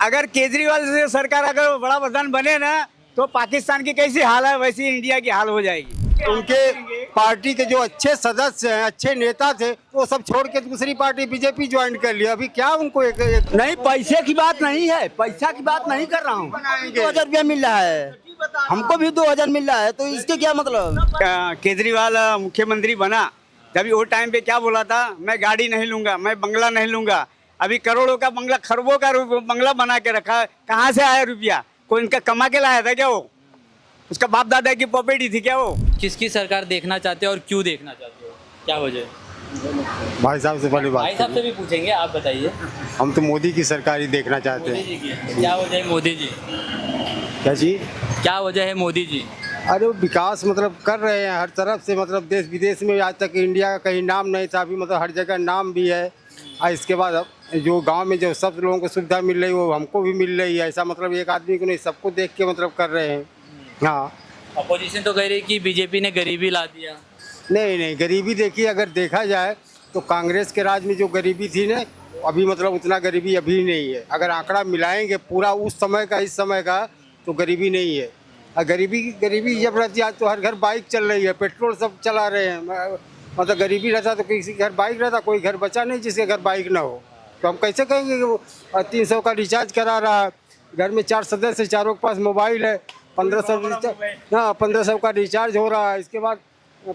अगर केजरीवाल से सरकार अगर बड़ा प्रधान बने ना तो पाकिस्तान की कैसी हाल है वैसी इंडिया की हाल हो जाएगी। उनके पार्टी के जो अच्छे सदस्य हैं, अच्छे नेता थे, वो सब छोड़ के दूसरी पार्टी बीजेपी ज्वाइन कर लिया। अभी क्या उनको एक नहीं, पैसे की बात नहीं है, पैसा की बात नहीं कर रहा हूँ। 2000 रुपया मिल रहा है, हमको भी 2000 मिल रहा है, तो इसके क्या मतलब। केजरीवाल मुख्यमंत्री बना तभी वो टाइम पे क्या बोला था, मैं गाड़ी नहीं लूंगा, मैं बंगला नहीं लूंगा। अभी करोड़ों का बंगला, खरबों का बंगला बना के रखा। कहाँ से आया रुपया? कोई इनका कमा के लाया था क्या? वो उसका बाप दादा की प्रॉपर्टी थी क्या? वो किसकी सरकार देखना चाहते हो और क्यों देखना चाहते हो, क्या वजह है? भाई साहब से पहले भाई बात साहब से भी पूछेंगे, आप बताइए। हम तो मोदी की सरकार ही देखना चाहते मोदी हैं। जी की क्या वजह है? मोदी जी क्या जी? क्या वजह है? मोदी जी अरे वो विकास मतलब कर रहे हैं हर तरफ से, मतलब देश विदेश में आज तक इंडिया का कहीं नाम नहीं था, अभी मतलब हर जगह नाम भी है। और इसके बाद अब जो गांव में जो सब लोगों को सुविधा मिल रही है वो हमको भी मिल रही है। ऐसा मतलब एक आदमी को नहीं, सबको देख के मतलब कर रहे हैं। हाँ, अपोजिशन तो कह रही है कि बीजेपी ने गरीबी ला दिया। नहीं नहीं, गरीबी देखिए, अगर देखा जाए तो कांग्रेस के राज में जो गरीबी थी ना, अभी मतलब उतना गरीबी अभी नहीं है। अगर आंकड़ा मिलाएंगे पूरा उस समय का इस समय का, तो गरीबी नहीं है। और गरीबी जब रहती है, आज तो हर घर बाइक चल रही है, पेट्रोल सब चला रहे हैं। मतलब गरीबी रहता तो किसी घर बाइक रहता, कोई घर बचा नहीं जिसके घर बाइक ना हो। तो हम कैसे कहेंगे कि वो 300 का रिचार्ज करा रहा है, घर में 4 सदस्य, चारों के पास मोबाइल है, 1500 रिचार्ज, हाँ 1500 का रिचार्ज हो रहा है, इसके बाद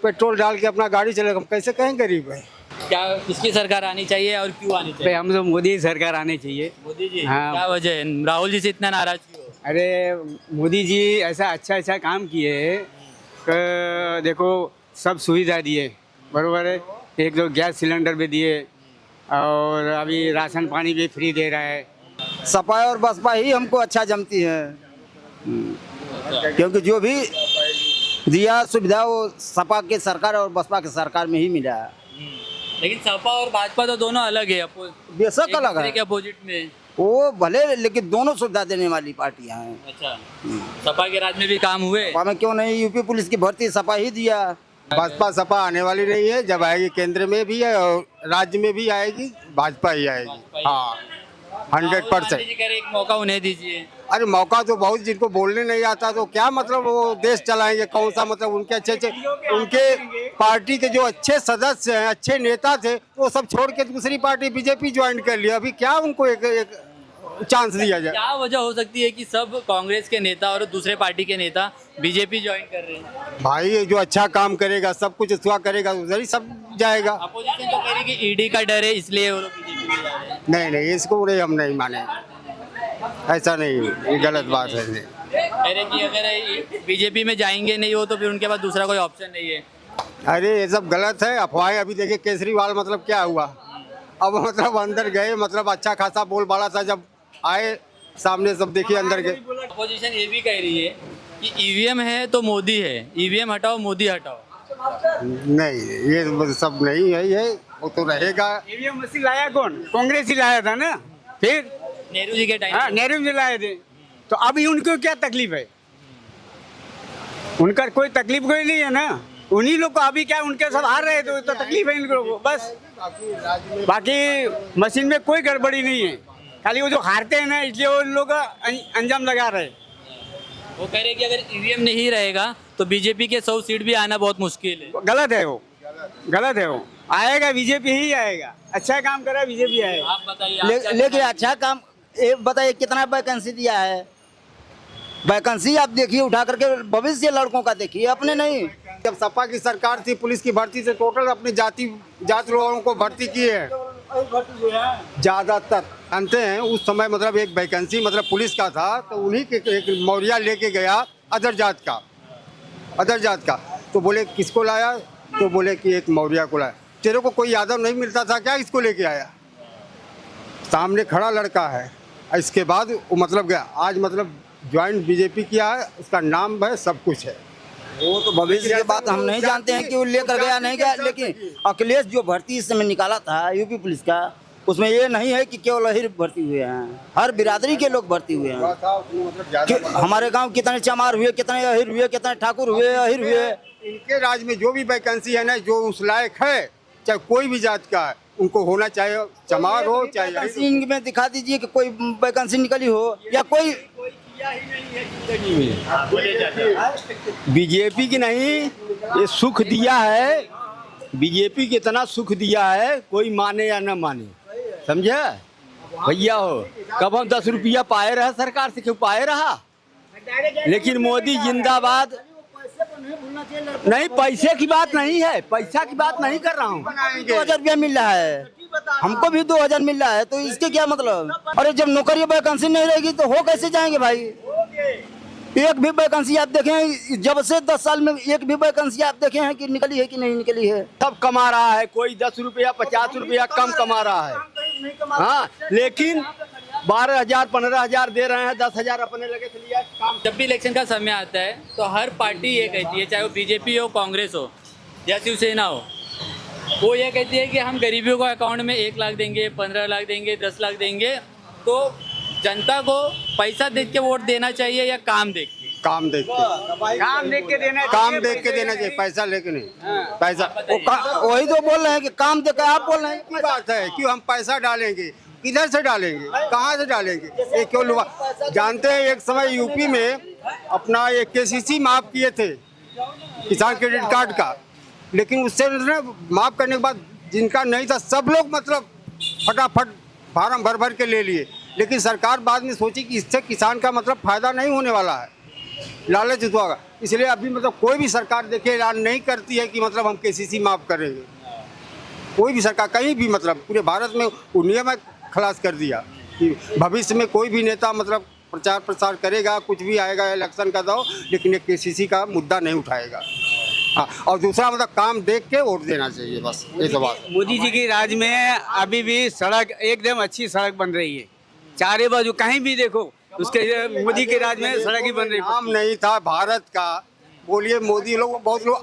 पेट्रोल डाल के अपना गाड़ी चलेगा। हम कैसे कहें गरीब है? क्या किसकी सरकार आनी चाहिए और क्यों आनी चाहिए? हम तो मोदी सरकार आने चाहिए। मोदी जी हाँ। क्या वजह है? राहुल जी से इतना नाराज क्यों हो? अरे मोदी जी ऐसा अच्छा काम किए कि देखो सब सुविधा दिए, बरोबर है। एक दो गैस सिलेंडर भी दिए और अभी राशन पानी भी फ्री दे रहा है। सपा और बसपा ही हमको अच्छा जमती है, क्योंकि जो भी दिया सुविधा वो सपा के सरकार और बसपा के सरकार में ही मिला है। लेकिन सपा और भाजपा तो दोनों अलग है, बेशक अलग है के अपोजिट में। वो भले, लेकिन दोनों सुविधा देने वाली पार्टियां हैं। अच्छा, सपा के राज में भी काम हुए। सपा में क्यों नहीं? यूपी पुलिस की भर्ती सपा ही दिया। भाजपा सपा आने वाली नहीं है, जब आएगी केंद्र में भी है और राज्य में भी आएगी, भाजपा ही आएगी। हाँ, 100%। जी कह रहे एक मौका उन्हें दीजिए। अरे मौका तो बहुत, जिनको बोलने नहीं आता तो क्या मतलब वो देश चलाएंगे? कौन सा मतलब उनके अच्छे उनके पार्टी के जो अच्छे सदस्य हैं, अच्छे नेता थे, वो सब छोड़ के दूसरी पार्टी बीजेपी ज्वाइन कर लिया। अभी क्या उनको एक चांस दिया जाए? क्या वजह हो सकती है कि सब कांग्रेस के नेता और दूसरे पार्टी के नेता बीजेपी ज्वाइन कर रहे हैं? भाई ये जो अच्छा काम करेगा, सब कुछ अच्छा करेगा, उधर ही सब जाएगा। अपोजिशन तो कह रही है कि ईडी का डर है इसलिए वो लोग बीजेपी में जा रहे हैं। नहीं नहीं, इसको नहीं, हम नहीं माने, ऐसा नहीं, ये गलत बात है। कह रहे कि अगर बीजेपी में जाएंगे नहीं हो तो फिर उनके पास दूसरा कोई ऑप्शन नहीं है। अरे ये सब गलत है, अफवाहें। अभी देखिए केजरीवाल मतलब क्या हुआ, अब मतलब अंदर गए, मतलब अच्छा खासा बोल बाला था, जब आए सामने सब देखिए अंदर गए। अपोजिशन ये भी कह रही है कि ईवीएम है तो मोदी है, ईवीएम हटाओ मोदी हटाओ। नहीं, ये सब नहीं है, ये वो तो रहेगा। ईवीएम मशीन लाया कौन? कांग्रेस ही लाया था ना। फिर नेहरू जी के हाँ, टाइम नेहरू जी लाए थे। तो अभी उनको क्या तकलीफ है? उनका कोई तकलीफ कोई नहीं है ना। उन्हीं लोग को अभी क्या, उनके सब हार रहे तो तकलीफ है इन लोगों को बस। बाकी मशीन में कोई गड़बड़ी नहीं है, खाली वो जो हारते हैं ना इसलिए वो लोग अंजाम लगा रहे हैं। वो कह रहे कि अगर ईवीएम नहीं रहेगा तो बीजेपी के 100 सीट भी आना बहुत मुश्किल है। गलत है वो, गलत है वो। आएगा बीजेपी ही आएगा, अच्छा काम करा बीजेपी आएगा। आप बताइए लेकिन अच्छा काम, ये बताइए कितना वैकेंसी दिया है? वैकेंसी आप देखिए उठा करके, भविष्य लड़कों का देखिए, अपने नहीं। जब सपा की सरकार थी, पुलिस की भर्ती से टोटल अपनी जात लोगों को भर्ती किए हैं ज्यादातर। जानते हैं उस समय मतलब एक वैकेंसी मतलब पुलिस का था, तो उन्हीं के एक मौर्या लेके गया अदर जात का, तो बोले किसको लाया? तो बोले कि एक मौर्या को लाया। तेरे को कोई यादव नहीं मिलता था क्या, इसको लेके आया? सामने खड़ा लड़का है। इसके बाद वो मतलब गया, आज मतलब ज्वाइंट बीजेपी किया है, उसका नाम है, सब कुछ है। वो तो भविष्य की बात हम नहीं जानते हैं कि वो लेकर गया नहीं गया, लेकिन अखिलेश जो भर्ती इस समय निकाला था यूपी पुलिस का, उसमें ये नहीं है कि केवल अहिर भर्ती हुए हैं, हर बिरादरी के लोग भर्ती हुए हैं। हमारे गांव कितने चमार हुए, कितने अहिर हुए, कितने ठाकुर हुए, अहिर हुए। इनके राज में जो भी वैकेंसी है ना, जो उस लायक है, चाहे कोई भी जात का है, उनको होना चाहे चमार हो चाहे वैकेंसी में दिखा दीजिए कि कोई वैकेंसी निकली हो या कोई बीजेपी की नहीं, ये सुख दिया है, बीजेपी की इतना सुख दिया है, कोई माने या न माने, समझे भैया हो। कब हम 10 रुपया पाए रहा सरकार से, क्यों पाए रहा, लेकिन मोदी जिंदाबाद। नहीं, पैसे की बात नहीं है, पैसा की बात नहीं कर रहा हूँ। 2000 रुपया मिल रहा है, हमको भी 2000 मिल रहा है, तो इसके क्या मतलब। अरे जब नौकरी वैकेंसी नहीं रहेगी तो हो कैसे जाएंगे भाई। एक भी वैकेंसी आप देखें, जब से 10 साल में एक भी वैकेंसी आप देखे हैं कि निकली है कि नहीं निकली है। सब कमा रहा है, कोई 10 रुपया 50 रुपया कम कमा रहा है, हाँ, लेकिन 12,000 15,000 दे रहे हैं, 10,000 अपने लगे के लिए काम। जब भी इलेक्शन का समय आता है तो हर पार्टी ये कहती है, चाहे वो बीजेपी हो, कांग्रेस हो या शिवसेना हो, वो ये कहती है कि हम गरीबियों को अकाउंट में 1 लाख देंगे, 15 लाख देंगे, 10 लाख देंगे। तो जनता को पैसा देख के वोट देना चाहिए या काम देख के? काम देख के, काम देख के देना, काम देख के देना चाहिए, पैसा लेके नहीं। पैसा वही तो बोल रहे हैं कि काम देकर आप बोल रहे हैं। की बात है, क्यों हम पैसा डालेंगे, किधर से डालेंगे, कहाँ से डालेंगे, ये क्यों लुआ। जानते हैं एक समय यूपी में अपना ये KCC माफ किए थे, किसान क्रेडिट कार्ड का, लेकिन उससे माफ करने के बाद जिनका नहीं था सब लोग मतलब फटाफट फार्म भर भर के ले लिए। लेकिन सरकार बाद में सोची कि इससे किसान का मतलब फायदा नहीं होने वाला है, लालच होगा, इसलिए अभी मतलब कोई भी सरकार देखिए ऐलान नहीं करती है कि मतलब हम KCC माफ करेंगे। कोई भी सरकार कहीं भी मतलब पूरे भारत में वो नियम खलास कर दिया कि भविष्य में कोई भी नेता मतलब प्रचार प्रसार करेगा, कुछ भी आएगा इलेक्शन का दो, लेकिन ये KCC का मुद्दा नहीं उठाएगा। हाँ, और दूसरा मतलब काम देख के वोट देना चाहिए, बस ये तो बात। मोदी जी की राज में अभी भी सड़क एकदम अच्छी सड़क बन रही है, चारे बाजू कहीं भी देखो उसके मोदी के राज में सड़क ही बन रही है। नाम नहीं था भारत का, बोलिए मोदी लोग, बहुत लोग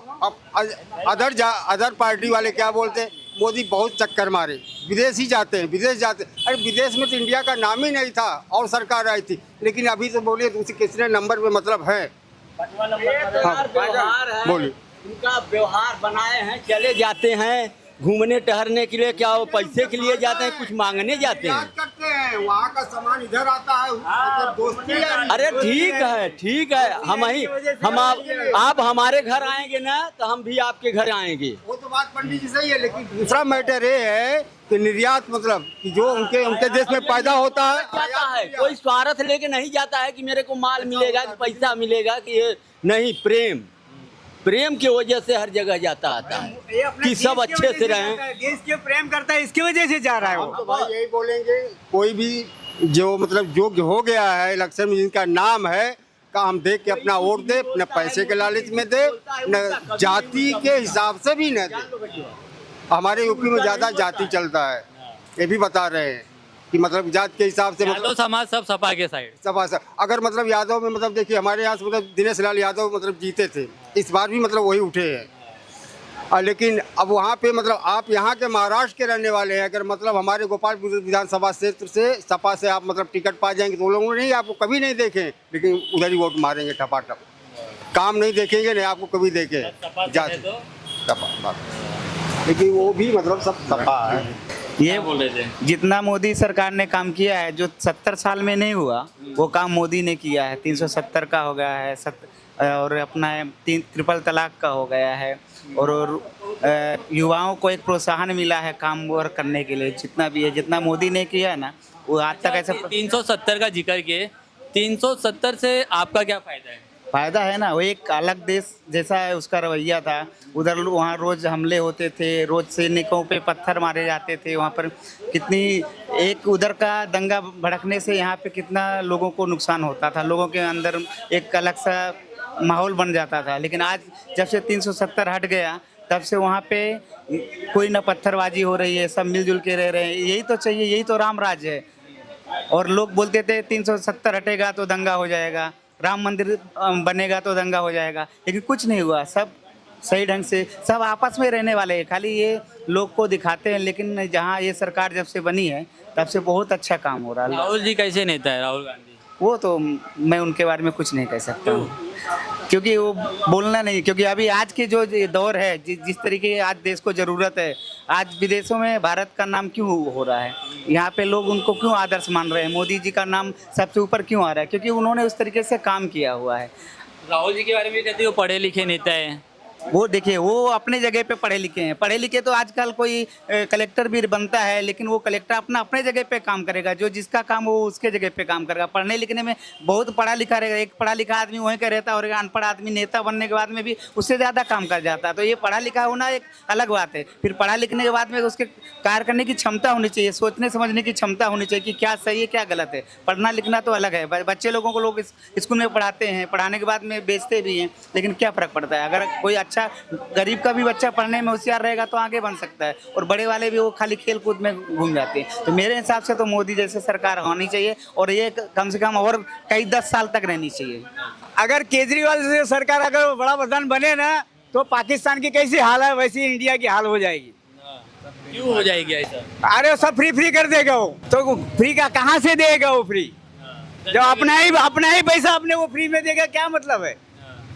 अदर पार्टी वाले क्या बोलते हैं, मोदी बहुत चक्कर मारे, विदेश ही जाते हैं, विदेश जाते हैं। अरे विदेश में तो इंडिया का नाम ही नहीं था और सरकार आई थी, लेकिन अभी तो बोलिए दूसरे किसने नंबर पे मतलब है। हाँ, बोलिए। उनका व्यवहार बनाए हैं, चले जाते हैं घूमने टहरने के लिए, क्या वो पैसे के लिए जाते हैं, कुछ मांगने जाते हैं। करते हैं, वहाँ का सामान इधर आता है, मतलब दोस्ती है। अरे ठीक है, ठीक है, हम आप हमारे घर आएंगे ना तो हम भी आपके घर आएंगे। वो तो बात पंडित जी सही है, लेकिन दूसरा मैटर ये है कि निर्यात मतलब कि जो उनके देश में पैदा होता है, जाता है, कोई स्वार्थ लेके नहीं जाता है कि मेरे को माल मिलेगा कि पैसा मिलेगा कि ये नहीं, प्रेम की वजह से हर जगह जाता आता है कि सब अच्छे से रहें। देश के प्रेम करता है, इसकी वजह से जा रहा है हम वो। तो भाई यही बोलेंगे, कोई भी जो मतलब योग्य हो गया है इलेक्शन में, जिनका नाम है का हम देख के अपना वोट दे, न पैसे के लालच में दे, न जाति के हिसाब से भी न दे। हमारे यूपी में ज्यादा जाति चलता है, ये भी बता रहे हैं कि मतलब जात के हिसाब से यादव मतलब समाज सब सपा के साइड। सभा से अगर मतलब यादव में मतलब देखिए हमारे यहाँ से मतलब दिनेश लाल यादव मतलब जीते थे, इस बार भी मतलब वही उठे हैं। लेकिन अब वहाँ पे मतलब आप यहाँ के महाराष्ट्र के रहने वाले हैं, अगर मतलब हमारे गोपालपुर विधानसभा क्षेत्र से सपा से आप मतलब टिकट पा जाएंगे तो वो लोग नहीं आपको कभी नहीं देखें, लेकिन उधर ही वोट मारेंगे ठपाठप, काम नहीं देखेंगे, नहीं आपको कभी देखे जाति सपा, लेकिन वो भी मतलब सब सपा है। ये बोल रहे थे जितना मोदी सरकार ने काम किया है, जो 70 साल में नहीं हुआ वो काम मोदी ने किया है। 370 का हो गया है, और अपना 3 ट्रिपल तलाक का हो गया है, और युवाओं को एक प्रोत्साहन मिला है काम वर्क करने के लिए। जितना भी है, जितना मोदी ने किया है ना, वो आज तक ऐसा 370 का जिक्र किए, 370 से आपका क्या फायदा है? फायदा है ना, वो एक अलग देश जैसा है उसका रवैया था। उधर वहाँ रोज हमले होते थे, रोज सैनिकों पे पत्थर मारे जाते थे, वहाँ पर कितनी एक उधर का दंगा भड़कने से यहाँ पे कितना लोगों को नुकसान होता था, लोगों के अंदर एक अलग सा माहौल बन जाता था। लेकिन आज जब से 370 हट गया, तब से वहाँ पे कोई ना पत्थरबाजी हो रही है, सब मिलजुल के रह रहे हैं। यही तो चाहिए, यही तो राम राज है। और लोग बोलते थे 370 हटेगा तो दंगा हो जाएगा, राम मंदिर बनेगा तो दंगा हो जाएगा, लेकिन कुछ नहीं हुआ। सब सही ढंग से सब आपस में रहने वाले हैं, खाली ये लोग को दिखाते हैं। लेकिन जहाँ ये सरकार जब से बनी है तब से बहुत अच्छा काम हो रहा है। राहुल जी कैसे नेता है? राहुल गांधी वो तो मैं उनके बारे में कुछ नहीं कह सकता हूँ, क्योंकि वो बोलना नहीं, क्योंकि अभी आज के जो ये दौर है, जिस तरीके की आज देश को ज़रूरत है, आज विदेशों में भारत का नाम क्यों हो रहा है, यहाँ पे लोग उनको क्यों आदर्श मान रहे हैं, मोदी जी का नाम सबसे ऊपर क्यों आ रहा है, क्योंकि उन्होंने उस तरीके से काम किया हुआ है। राहुल जी के बारे में कहते हैं वो पढ़े लिखे नेता है। वो देखिए, वो अपने जगह पे पढ़े लिखे हैं। पढ़े लिखे तो आजकल कोई कलेक्टर भी बनता है, लेकिन वो कलेक्टर अपने जगह पे काम करेगा, जो जिसका काम वो उसके जगह पे काम करेगा। पढ़ने लिखने में बहुत पढ़ा लिखा रहेगा, एक पढ़ा लिखा आदमी वहीं का रहता है और एक अनपढ़ आदमी नेता बनने के बाद में भी उससे ज़्यादा काम कर जाता है। तो ये पढ़ा लिखा होना एक अलग बात है, फिर पढ़ा लिखने के बाद में उसके कार्य करने की क्षमता होनी चाहिए, सोचने समझने की क्षमता होनी चाहिए कि क्या सही है क्या गलत है। पढ़ना लिखना तो अलग है, बच्चे लोगों को लोग स्कूल में पढ़ाते हैं, पढ़ाने के बाद में बेचते भी हैं, लेकिन क्या फ़र्क पड़ता है। अगर कोई अच्छा गरीब का भी बच्चा पढ़ने में होशियार रहेगा तो आगे बन सकता है, और बड़े वाले भी वो खाली खेल कूद में घूम जाते हैं। तो मेरे हिसाब से तो मोदी जैसे सरकार होनी चाहिए, और ये कम से कम और कई 10 साल तक रहनी चाहिए। अगर केजरीवाल से सरकार अगर बड़ा प्रधान बने ना, तो पाकिस्तान की कैसी हाल है वैसी इंडिया की हाल हो जाएगी। क्यों हो जाएगी ऐसा? अरे सब फ्री कर देगा वो, तो फ्री का कहाँ से देगा वो फ्री? जब अपना ही पैसा अपने वो फ्री में देगा, क्या मतलब है?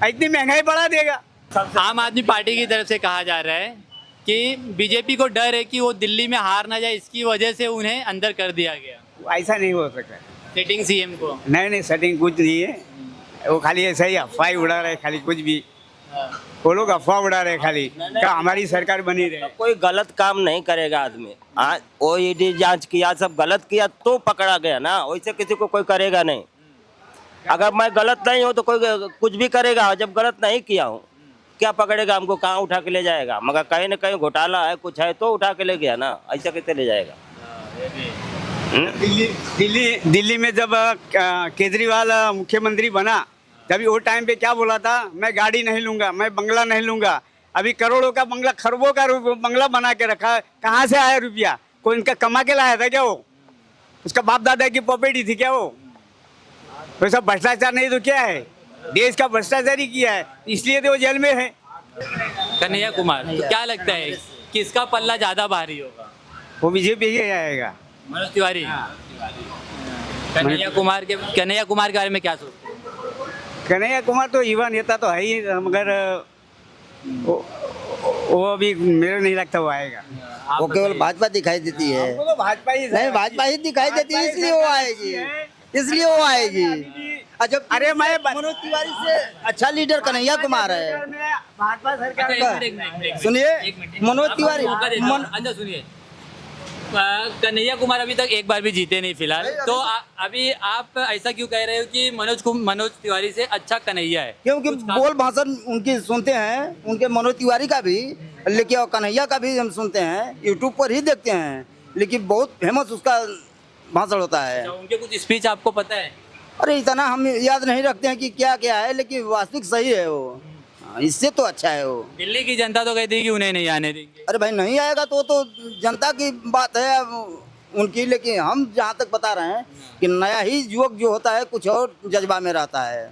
इतनी महंगाई बढ़ा देगा। आम आदमी पार्टी की तरफ से कहा जा रहा है कि बीजेपी को डर है कि वो दिल्ली में हार ना जाए, इसकी वजह से उन्हें अंदर कर दिया गया। ऐसा नहीं हो सकता। सिटिंग सीएम को नहीं सेटिंग कुछ नहीं है, वो खाली ऐसा ही अफवाह उड़ा रहे, खाली कुछ भी वो लोग अफवाह उड़ा रहे खाली, क्या हमारी सरकार बनी रहे। कोई गलत काम नहीं करेगा आदमी। आज वो ईडी जांच किया, सब गलत किया तो पकड़ा गया ना, वैसे किसी को कोई करेगा नहीं। अगर मैं गलत नहीं हूँ तो कोई कुछ भी करेगा, जब गलत नहीं किया हूँ क्या पकड़ेगा हमको, कहाँ उठा के ले जाएगा? मगर कहीं ना कहीं घोटाला है, कुछ है तो उठा के ले गया ना, ऐसा कैसे ले जाएगा? दिल्ली में जब केजरीवाल मुख्यमंत्री बना, तभी वो टाइम पे क्या बोला था, मैं गाड़ी नहीं लूंगा, मैं बंगला नहीं लूंगा। अभी करोड़ों का बंगला, खरबों का बंगला बना के रखा, कहाँ से आया रुपया? कोई इनका कमा के लाया था क्या? वो उसका बाप दादा की प्रॉपर्टी थी क्या? वो सब भ्रष्टाचार नहीं तो क्या है? देश का भ्रष्टाचार ही किया है, इसलिए तो वो जेल में है। कन्हैया कुमार, तो क्या लगता है किसका पल्ला ज्यादा भारी होगा? वो बीजेपी ही आएगा। मनोज तिवारी। कन्हैया कुमार के बारे में क्या सोचते हैं? कन्हैया कुमार तो युवा नेता तो है ही, मगर वो अभी मेरे नहीं लगता वो आएगा। वो केवल भाजपा दिखाई देती है। हमको तो भाजपा ही नहीं, भाजपा ही दिखाई देती है, इसलिए वो आएगी, इसलिए वो आएगी। जब अरे मैं मनोज तिवारी से अच्छा लीडर कन्हैया कुमार है। भाजपा सरकार का सुनिए, मनोज तिवारी अच्छा सुनिए, कन्हैया कुमार अभी तक एक बार भी जीते नहीं फिलहाल, तो अभी आप ऐसा क्यों कह रहे हो कि मनोज तिवारी से अच्छा कन्हैया है? क्योंकि बोल भाषण उनकी सुनते हैं, उनके मनोज तिवारी का भी, लेकिन कन्हैया का भी हम सुनते हैं, यूट्यूब पर ही देखते हैं, लेकिन बहुत फेमस उसका भाषण होता है। अच्छा, उनके कुछ स्पीच आपको पता है? अरे इतना हम याद नहीं रखते हैं कि क्या क्या है, लेकिन वास्तविक सही है वो, इससे तो अच्छा है वो। दिल्ली की जनता तो कहती है कि उन्हें नहीं आने देंगे। अरे भाई नहीं आएगा तो जनता की बात है उनकी, लेकिन हम जहाँ तक बता रहे हैं कि नया ही युवक जो होता है कुछ और जज्बा में रहता है।